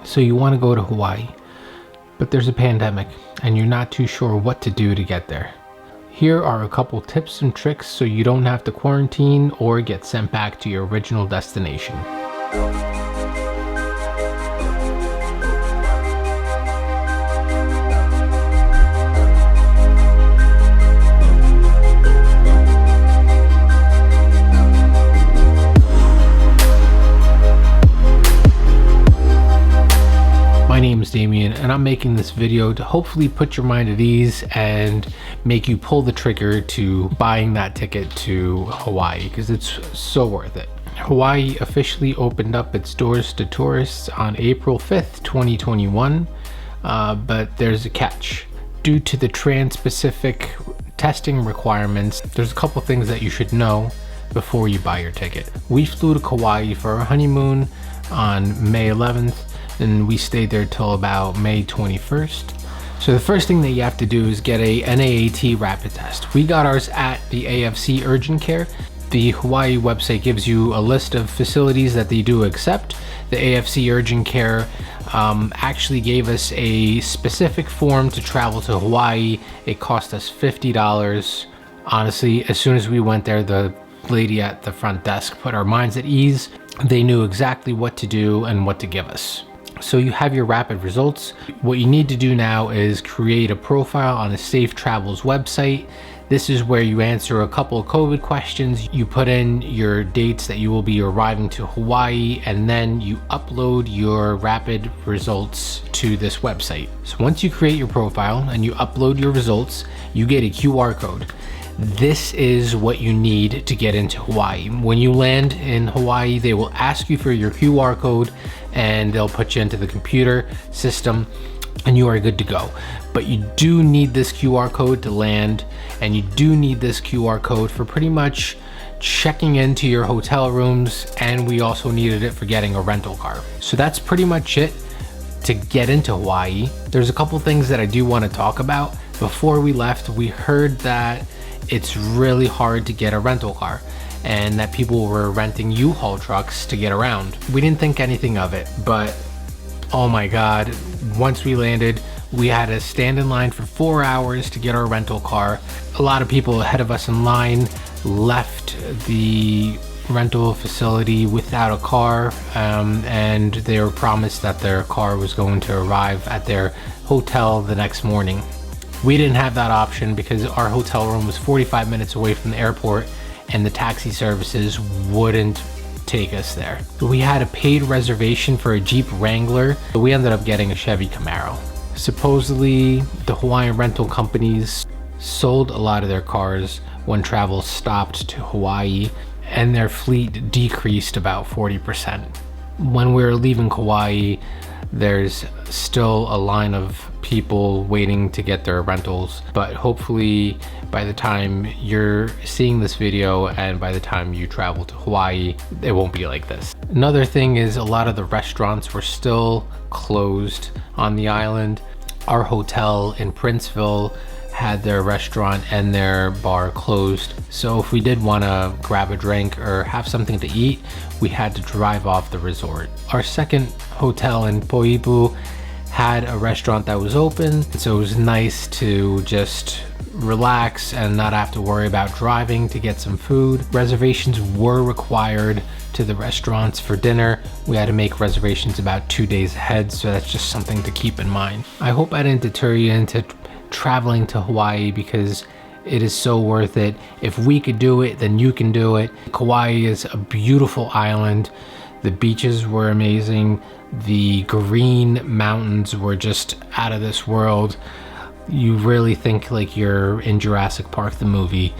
So you want to go to Hawaii, but there's a pandemic and you're not too sure what to do to get there. Here are a couple tips and tricks so you don't have to quarantine or get sent back to your original destination. My name is Damian and I'm making this video to hopefully put your mind at ease and make you pull the trigger to buying that ticket to Hawaii, because it's so worth it. Hawaii officially opened up its doors to tourists on April 5th, 2021, but there's a catch. Due to the trans-Pacific testing requirements, there's a couple things that you should know before you buy your ticket. We flew to Kauai for our honeymoon on May 11th, and we stayed there till about May 21st. So the first thing that you have to do is get a NAAT rapid test. We got ours at the AFC Urgent Care. The Hawaii website gives you a list of facilities that they do accept. The AFC Urgent Care actually gave us a specific form to travel to Hawaii. It cost us $50. Honestly, as soon as we went there, the lady at the front desk put our minds at ease. They knew exactly what to do and what to give us. So you have your rapid results. What you need to do now is create a profile on the Safe Travels website. This is where you answer a couple of COVID questions. You put in your dates that you will be arriving to Hawaii, and then you upload your rapid results to this website. So once you create your profile and you upload your results, you get a QR code. This is what you need to get into Hawaii. When you land in Hawaii, they will ask you for your QR code and they'll put you into the computer system and you are good to go. But you do need this QR code to land, and you do need this QR code for pretty much checking into your hotel rooms, and we also needed it for getting a rental car. So that's pretty much it to get into Hawaii. There's a couple things that I do want to talk about. Before we left, we heard that it's really hard to get a rental car and that people were renting U-Haul trucks to get around. We didn't think anything of it, but oh my God, once we landed, we had to stand in line for 4 hours to get our rental car. A lot of people ahead of us in line left the rental facility without a car, and they were promised that their car was going to arrive at their hotel the next morning. We didn't have that option because our hotel room was 45 minutes away from the airport and the taxi services wouldn't take us there. We had a paid reservation for a Jeep Wrangler, but we ended up getting a Chevy Camaro. Supposedly, the Hawaiian rental companies sold a lot of their cars when travel stopped to Hawaii, and their fleet decreased about 40%. When we were leaving Kauai, there's still a line of people waiting to get their rentals, but hopefully by the time you're seeing this video and by the time you travel to Hawaii, it won't be like this. Another thing is a lot of the restaurants were still closed on the island. Our hotel in Princeville had their restaurant and their bar closed. So if we did want to grab a drink or have something to eat, we had to drive off the resort. Our second hotel in Poipu had a restaurant that was open, so it was nice to just relax and not have to worry about driving to get some food. Reservations were required to the restaurants for dinner. We had to make reservations about 2 days ahead, so that's just something to keep in mind. I hope I didn't deter you into traveling to Hawaii, because it is so worth it. If we could do it, then you can do it. Kauai is a beautiful island. The beaches were amazing. The green mountains were just out of this world. You really think like you're in Jurassic Park, the movie.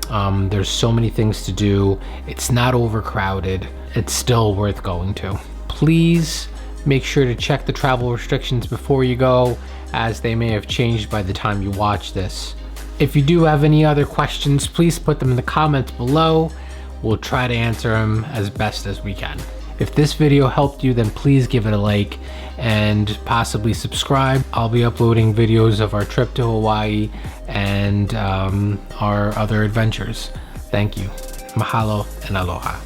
There's so many things to do. It's not overcrowded. It's still worth going to. Please make sure to check the travel restrictions before you go, as they may have changed by the time you watch this. If you do have any other questions, please put them in the comments below. We'll try to answer them as best as we can. If this video helped you, then please give it a like and possibly subscribe. I'll be uploading videos of our trip to Hawaii and our other adventures. Thank you. Mahalo and aloha.